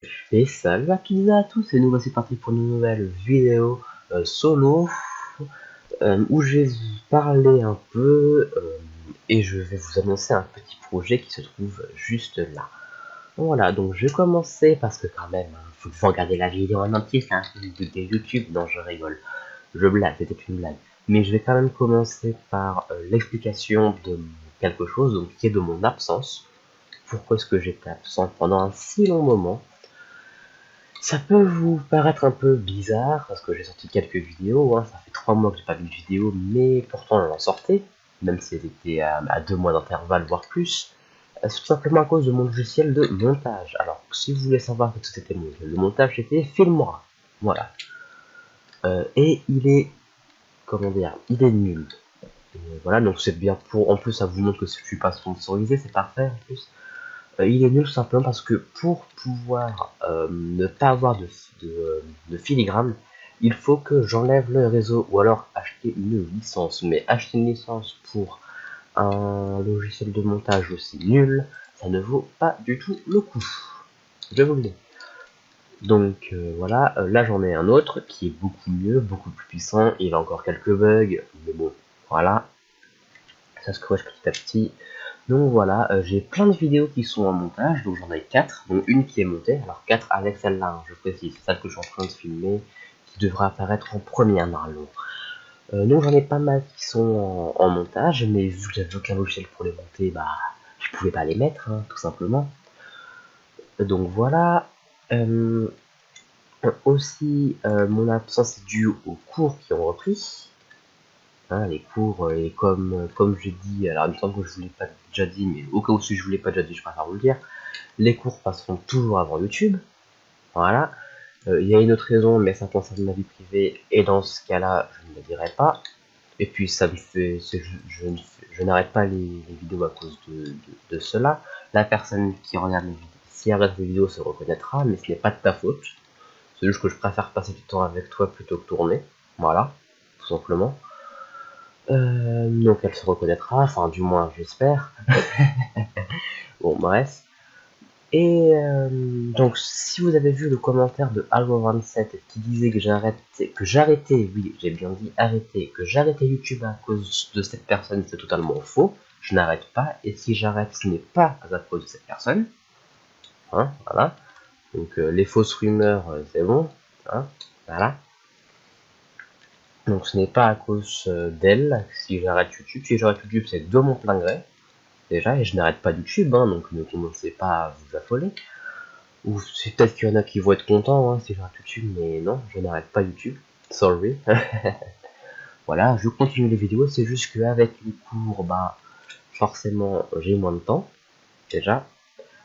Et salut à toutes et à tous, et nous voici partis pour une nouvelle vidéo solo où je vais vous parler un peu et je vais vous annoncer un petit projet qui se trouve juste là. Voilà, donc je vais commencer parce que quand même, faut que vous regarder la vidéo en entier, c'est un peu une vidéo YouTube, non je rigole, je blague, c'était une blague. Mais je vais quand même commencer par l'explication de quelque chose, donc qui est de mon absence. Pourquoi est-ce que j'étais absent pendant un si long moment? Ça peut vous paraître un peu bizarre, parce que j'ai sorti quelques vidéos, hein, ça fait 3 mois que j'ai pas vu de vidéo, mais pourtant on en sortait, même si elles étaient à 2 mois d'intervalle, voire plus. C'est tout simplement à cause de mon logiciel de montage. Alors, si vous voulez savoir que c'était le montage, c'était Filmora. Voilà. Et il est, comment dire, il est nul. Et voilà, donc c'est bien pour, en plus ça vous montre que je suis pas sponsorisé, c'est parfait en plus. Il est nul tout simplement parce que pour pouvoir ne pas avoir de filigrane, il faut que j'enlève le réseau ou alors acheter une licence. Mais acheter une licence pour un logiciel de montage aussi nul, ça ne vaut pas du tout le coup. Je vous le dis. Donc voilà, là j'en ai un autre qui est beaucoup mieux, beaucoup plus puissant. Il a encore quelques bugs, mais bon, voilà, ça se corrige petit à petit. Donc voilà, j'ai plein de vidéos qui sont en montage, donc j'en ai 4, donc une qui est montée, alors 4 avec celle-là, hein, je précise, celle que je suis en train de filmer, qui devra apparaître en première normalement. Donc j'en ai pas mal qui sont en montage, mais vu que j'avais aucun logiciel pour les monter, bah je pouvais pas les mettre, hein, tout simplement. Donc voilà. Euh, Aussi, mon absence est due aux cours qui ont repris. Hein, les cours, et comme je dis, alors il me semble que je vous l'ai pas déjà dit, mais au cas où si je vous l'ai pas déjà dit, je préfère vous le dire. Les cours passeront toujours avant YouTube. Voilà. Il y a une autre raison, mais ça concerne ma vie privée, et dans ce cas-là, je ne le dirai pas. Et puis ça me fait, je n'arrête pas les vidéos à cause de cela. La personne qui regarde les vidéos, si elle regarde les vidéos, se reconnaîtra, mais ce n'est pas de ta faute. C'est juste que je préfère passer du temps avec toi plutôt que tourner. Voilà, tout simplement. Donc elle se reconnaîtra, enfin du moins j'espère. Bon bref. Et donc si vous avez vu le commentaire de Algo27 qui disait que j'arrêtais, oui j'ai bien dit arrêter, que j'arrêtais YouTube à cause de cette personne, c'est totalement faux. Je n'arrête pas, et si j'arrête, ce n'est pas à cause de cette personne. Hein, voilà. Donc les fausses rumeurs, c'est bon. Hein, voilà. Donc ce n'est pas à cause d'elle si j'arrête YouTube. Si j'arrête YouTube, c'est de mon plein gré. Déjà, et je n'arrête pas YouTube, hein, donc ne commencez pas à vous affoler. Ou c'est peut-être qu'il y en a qui vont être contents hein, si j'arrête YouTube, mais non, je n'arrête pas YouTube. Sorry. Voilà, je continue les vidéos, c'est juste qu'avec les cours, bah, forcément, j'ai moins de temps, déjà.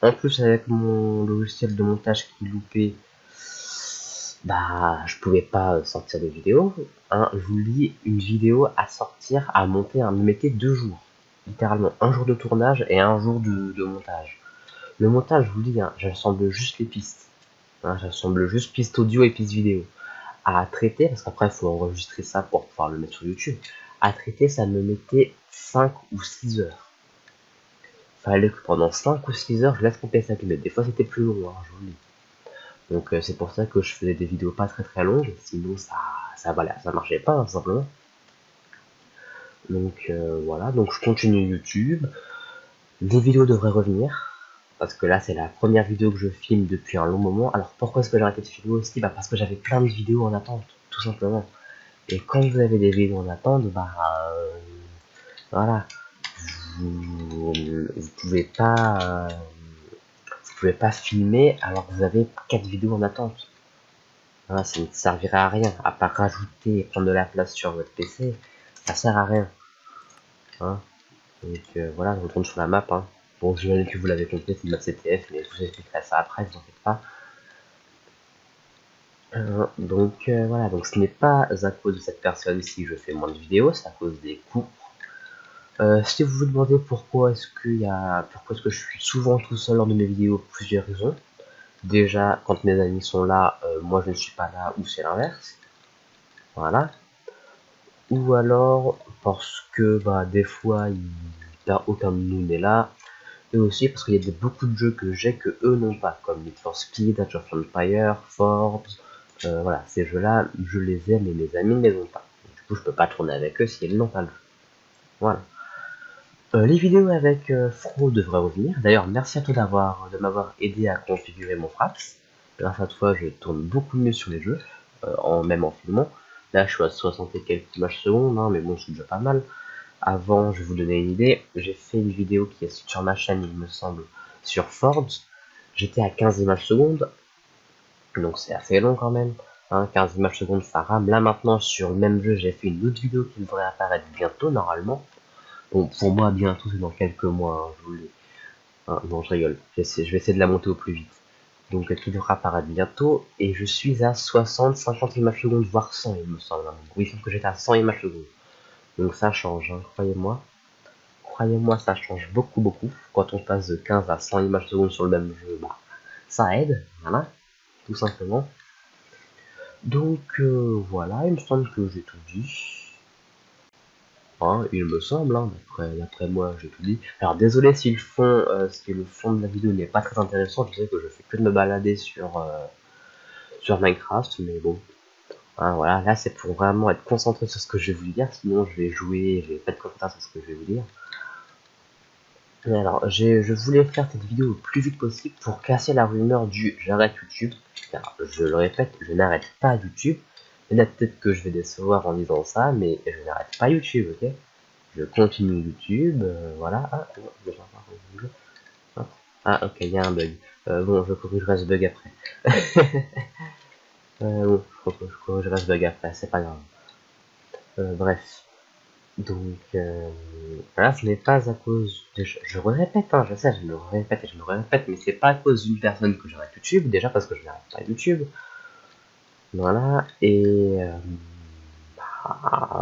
En plus, avec mon logiciel de montage qui loupait, bah, je pouvais pas sortir de vidéo. Hein, je vous dis, une vidéo à sortir, à monter, me mettait 2 jours. Littéralement, un jour de tournage et un jour de montage. Le montage, je vous dis, hein, j'assemble juste les pistes. Hein, j'assemble juste piste audio et piste vidéo. À traiter, parce qu'après il faut enregistrer ça pour pouvoir le mettre sur YouTube. À traiter, ça me mettait 5 ou 6 heures. Fallait que pendant 5 ou 6 heures, je laisse mon PC allumer. Des fois c'était plus long, hein, je vous le dis. Donc c'est pour ça que je faisais des vidéos pas très longues, sinon voilà, ça marchait pas, hein, tout simplement. Donc voilà, donc je continue YouTube. Les vidéos devraient revenir, parce que là c'est la première vidéo que je filme depuis un long moment. Alors pourquoi est-ce que j'ai arrêté de filmer aussi? Bah parce que j'avais plein de vidéos en attente, tout simplement. Et quand vous avez des vidéos en attente, bah voilà, vous pouvez pas filmer alors que vous avez 4 vidéos en attente. Voilà, ça ne servirait à rien, à part rajouter et prendre de la place sur votre PC, ça sert à rien. Hein. Donc voilà, je retourne sur la map. Hein. Bon, j'imagine que vous l'avez compris, c'est une map CTF, mais je vous expliquerai ça après, vous en faites pas. Donc voilà, donc ce n'est pas à cause de cette personne si je fais moins de vidéos, c'est à cause des coûts. Si vous vous demandez pourquoi est-ce que je suis souvent tout seul lors de mes vidéos, plusieurs raisons. Déjà, quand mes amis sont là, moi je ne suis pas là, ou c'est l'inverse. Voilà. Ou alors parce que bah des fois aucun de nous n'est là. et aussi parce qu'il y a beaucoup de jeux que j'ai que eux n'ont pas, comme Need for Speed, Age of Empires, Forbes, voilà, ces jeux-là, je les ai, mais mes amis ne les ont pas. Du coup, je peux pas tourner avec eux si ils n'ont pas le jeu. Voilà. Les vidéos avec Fro devraient revenir. D'ailleurs, merci à toi de m'avoir aidé à configurer mon Fraps. Grâce à toi, je tourne beaucoup mieux sur les jeux, même en filmant. Là, je suis à 60 et quelques images secondes, hein, mais bon, c'est déjà pas mal. Avant, je vais vous donner une idée, j'ai fait une vidéo qui est sur ma chaîne, il me semble, sur Forbes. J'étais à 15 images secondes, donc c'est assez long quand même. Hein, 15 images secondes, ça rame. Là maintenant, sur le même jeu, j'ai fait une autre vidéo qui devrait apparaître bientôt, normalement. Bon, pour moi, bientôt, c'est dans quelques mois, hein, je vous le dis. Hein, non, je rigole. Je vais essayer de la monter au plus vite. Donc, qui devra apparaître bientôt. Et je suis à 60, 50 images secondes, voire 100, il me semble. Oui, il semble que j'étais à 100 images secondes. Donc, ça change, hein, croyez-moi. Croyez-moi, ça change beaucoup, beaucoup. Quand on passe de 15 à 100 images secondes sur le même jeu, bah, ça aide, voilà, tout simplement. Donc, voilà, il me semble que j'ai tout dit. Hein, il me semble, hein, d'après moi, j'ai tout dit. Alors désolé si le fond de la vidéo n'est pas très intéressant, je sais que je fais que de me balader sur Minecraft, mais bon, hein, voilà, là c'est pour vraiment être concentré sur ce que je vais vous dire, sinon je vais jouer, je vais pas être concentré sur ce que je vais vous dire. Et alors, je voulais faire cette vidéo le plus vite possible pour casser la rumeur du j'arrête YouTube, car je le répète, je n'arrête pas YouTube. Il y en a peut-être que je vais décevoir en disant ça, mais je n'arrête pas YouTube, ok? Je continue YouTube, voilà. Ah, ok, il y a un bug. Bon, je corrigerai ce bug après. Bon, je corrigerai ce bug après, c'est pas grave. Bref. Donc, voilà, ce n'est pas à cause... je répète, hein, je sais, je me répète et je me répète, mais c'est pas à cause d'une personne que j'arrête YouTube, déjà parce que je n'arrête pas YouTube. Voilà, et...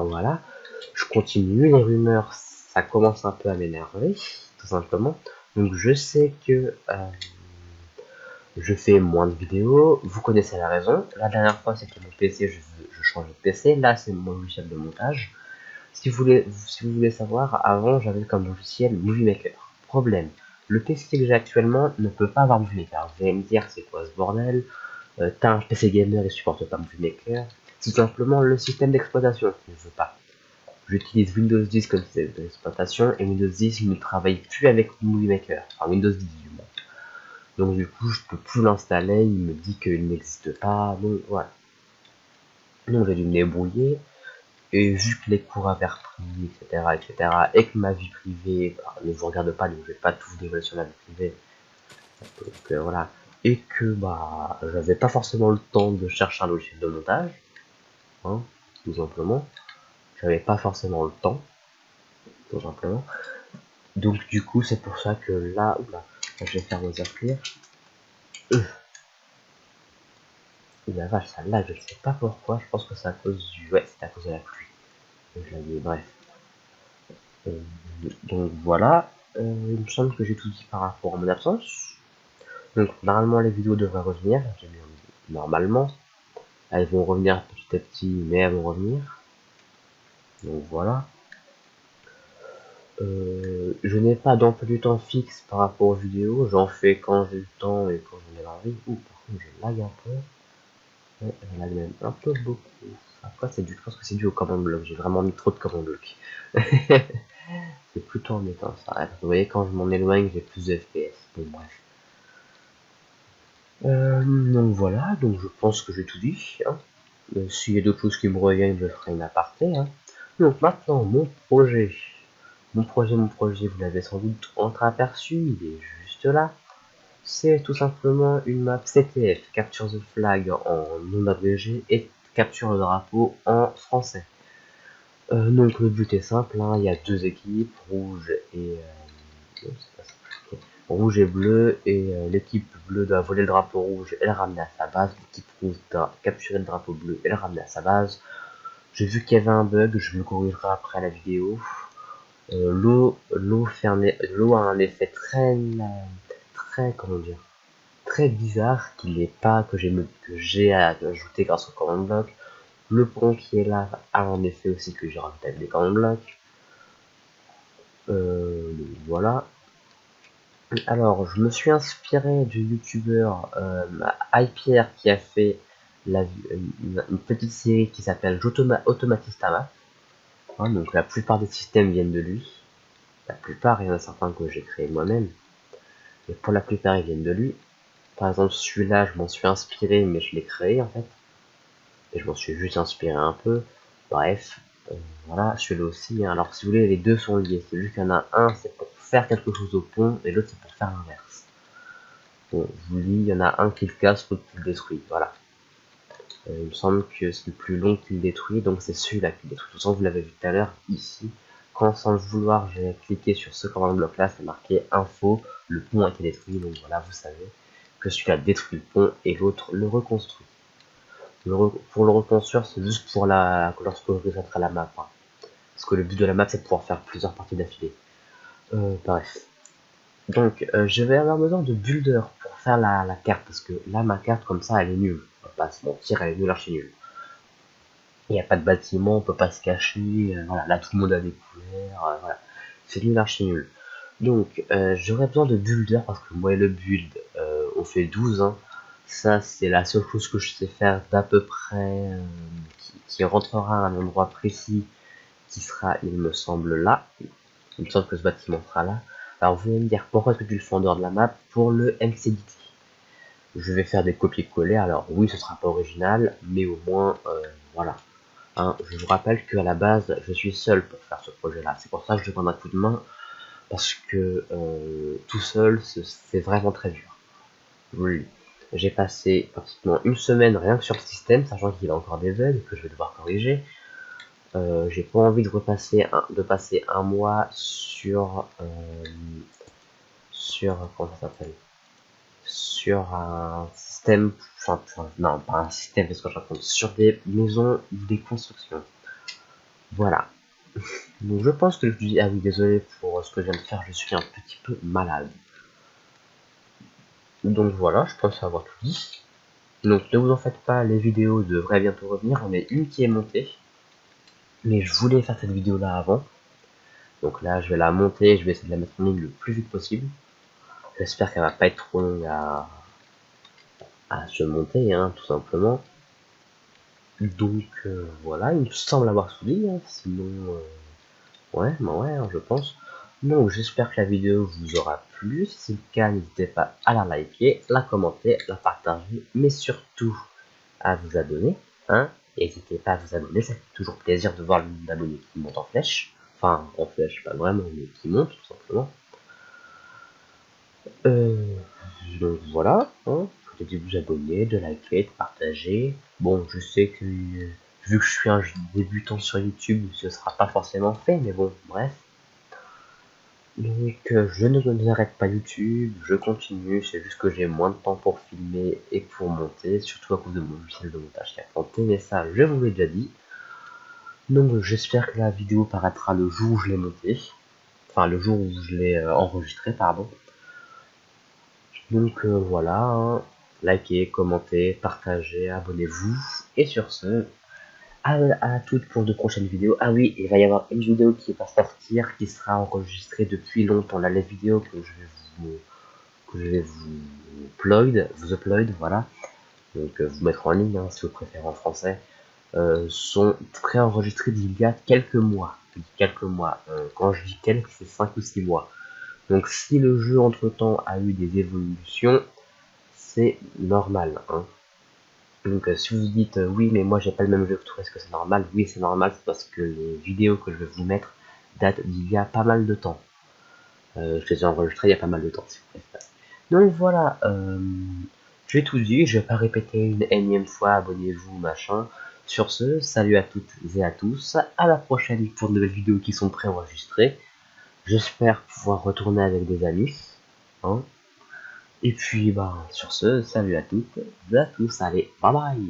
voilà. Je continue, les rumeurs, ça commence un peu à m'énerver, tout simplement. Donc je sais que je fais moins de vidéos, vous connaissez la raison. La dernière fois c'était mon PC, je changeais de PC, là c'est mon logiciel de montage. Si vous voulez savoir, avant j'avais comme logiciel Movie Maker. Problème, le PC que j'ai actuellement ne peut pas avoir Movie Maker. Vous allez me dire c'est quoi ce bordel, t'as un PC gamer et supporte pas Movie Maker. C'est tout simplement le système d'exploitation qui ne veut pas. J'utilise Windows 10 comme système d'exploitation et Windows 10 ne travaille plus avec Movie Maker, enfin Windows 10 du moins. Donc du coup je peux plus l'installer, il me dit qu'il n'existe pas, donc voilà. Donc j'ai dû me débrouiller, et vu que les cours avaient repris, etc., et que ma vie privée, bah, ne vous regarde pas, donc je vais pas tout vous dévoiler sur la vie privée, donc voilà, et que bah j'avais pas forcément le temps de chercher un logiciel de montage, hein, tout simplement, j'avais pas forcément le temps, tout simplement. Donc du coup c'est pour ça que là, oula, je vais faire Mother Clear. La vache, ça lag, je sais pas pourquoi, je pense que c'est à cause du... Ouais, c'est à cause de la pluie. Donc, je l'avais, bref. Donc voilà, il me semble que j'ai tout dit par rapport à mon absence. Donc normalement les vidéos devraient revenir, j'ai mis normalement. Elles vont revenir petit à petit, mais elles vont revenir. Donc voilà. Je n'ai pas d'emploi du temps fixe par rapport aux vidéos, j'en fais quand j'ai le temps et quand j'en ai l'envie. Ouh, par contre je lag un peu. Ouais, je lag même un peu beaucoup. Après je pense que c'est dû au command block, j'ai vraiment mis trop de command block. C'est plutôt embêtant ça. Vous voyez quand je m'en éloigne j'ai plus de FPS. Bon bref. Donc voilà, donc je pense que j'ai tout dit. Hein. S'il y a d'autres choses qui me reviennent, je ferai une aparté. Hein. Donc maintenant, mon projet, vous l'avez sans doute entreaperçu, il est juste là. C'est tout simplement une map CTF, Capture the Flag en non abrégé et Capture le drapeau en français. Donc le but est simple, hein, il y a deux équipes, rouge et... rouge et bleu, et l'équipe bleue doit voler le drapeau rouge et le ramener à sa base, l'équipe rouge doit capturer le drapeau bleu et le ramener à sa base. J'ai vu qu'il y avait un bug, je le corrigerai après la vidéo. L'eau a un effet comment dire, très bizarre qu'il n'est pas que j'ai ajouté grâce au command block. Le pont qui est là a un effet aussi que j'ai rajouté avec des command blocks. Voilà. Alors, je me suis inspiré du youtubeur iPierre qui a fait une petite série qui s'appelle Automatistama. Hein, donc la plupart des systèmes viennent de lui. La plupart, il y en a certains que j'ai créé moi-même. Mais pour la plupart, ils viennent de lui. Par exemple, celui-là, je m'en suis inspiré, mais je l'ai créé en fait. Et je m'en suis juste inspiré un peu. Bref, voilà, celui-là aussi. Hein. Alors, si vous voulez, les deux sont liés. C'est juste qu'il y en a un, c'est pour faire quelque chose au pont, et l'autre, c'est pour faire l'inverse. Bon, je vous dis, il y en a un qui le casse, l'autre qui le détruit. Voilà. Il me semble que c'est le plus long qui le détruit, donc c'est celui-là qui le détruit. De toute façon, vous l'avez vu tout à l'heure, ici. Quand sans le vouloir, j'ai cliqué sur ce command bloc là, c'est marqué info, le pont a été détruit, donc voilà, vous savez que celui-là détruit le pont et l'autre le reconstruit. Pour le reconstruire, c'est juste pour lorsque je resetterai la map. Hein. Parce que le but de la map, c'est de pouvoir faire plusieurs parties d'affilée. Bref. Donc, je vais avoir besoin de builder pour faire la carte, parce que là, ma carte, comme ça, elle est nulle. On va pas se mentir, elle est nulle, archi nulle. Il n'y a pas de bâtiment, on peut pas se cacher, voilà, là, tout le monde a des couleurs, voilà. C'est nul, archi nul. Donc, j'aurais besoin de builder, parce que moi et le build, on fait 12, hein. Ça, c'est la seule chose que je sais faire d'à peu près, qui rentrera à un endroit précis, qui sera, il me semble, là. Il me semble que ce bâtiment sera là. Alors vous allez me dire pourquoi est-ce que tu le fais en dehors de la map? Pour le MCDT. Je vais faire des copier-coller, alors oui ce sera pas original, mais au moins voilà. Hein, je vous rappelle qu'à la base je suis seul pour faire ce projet là. C'est pour ça que je prends un coup de main, parce que tout seul c'est vraiment très dur. Oui. J'ai passé pratiquement une semaine rien que sur le système, sachant qu'il a encore des bugs que je vais devoir corriger. J'ai pas envie de passer un mois sur comment ça s'appelle, sur un système, enfin non pas un système parce que je raconte, sur des maisons ou des constructions. Voilà. Donc je pense que je dis, ah oui désolé pour ce que je viens de faire, je suis un petit peu malade. Donc voilà, je pense avoir tout dit. Donc ne vous en faites pas, les vidéos devraient bientôt revenir, on est une qui est montée. Mais je voulais faire cette vidéo là avant. Donc là je vais la monter, je vais essayer de la mettre en ligne le plus vite possible. J'espère qu'elle va pas être trop longue à se monter, hein, tout simplement. Donc voilà, il me semble avoir tout dit, hein, sinon ouais, bah ouais, hein, je pense. Donc j'espère que la vidéo vous aura plu. Si c'est le cas, n'hésitez pas à la liker, la commenter, la partager, mais surtout à vous abonner. Hein. N'hésitez pas à vous abonner, ça fait toujours plaisir de voir le nombre d'abonnés qui monte en flèche. Enfin, en flèche, pas vraiment, mais qui monte tout simplement. Euh, donc voilà, hein. De vous abonner, de liker, de partager. Bon, je sais que vu que je suis un débutant sur YouTube, ce sera pas forcément fait, mais bon, bref. Donc je ne arrête pas YouTube, je continue, c'est juste que j'ai moins de temps pour filmer et pour monter, surtout à cause de mon logiciel de montage qui a planté, mais ça je vous l'ai déjà dit. Donc j'espère que la vidéo paraîtra le jour où je l'ai montée, enfin le jour où je l'ai enregistré, pardon. Donc voilà, hein. Likez, commentez, partagez, abonnez-vous, et sur ce, à toutes pour de prochaines vidéos. Ah oui, il va y avoir une vidéo qui va sortir, qui sera enregistrée depuis longtemps. Là, les vidéos que je vais vous upload, voilà. Donc vous mettre en ligne, hein, si vous préférez en français, sont préenregistrés d'il y a quelques mois. Quelques mois. Quand je dis quelques, c'est 5 ou 6 mois. Donc si le jeu entre-temps a eu des évolutions, c'est normal. Hein. Donc si vous dites oui mais moi j'ai pas le même jeu que toi, est-ce que c'est normal? Oui c'est normal, c'est parce que les vidéos que je vais vous mettre datent d'il y a pas mal de temps. Je les ai enregistrées il y a pas mal de temps si vous préférez. Donc voilà, j'ai tout dit, je vais pas répéter une énième fois, abonnez-vous, machin. Sur ce, salut à toutes et à tous, à la prochaine pour de nouvelles vidéos qui sont préenregistrées. J'espère pouvoir retourner avec des amis. Hein. Et puis, bah, sur ce, salut à toutes et à tous, allez, bye bye.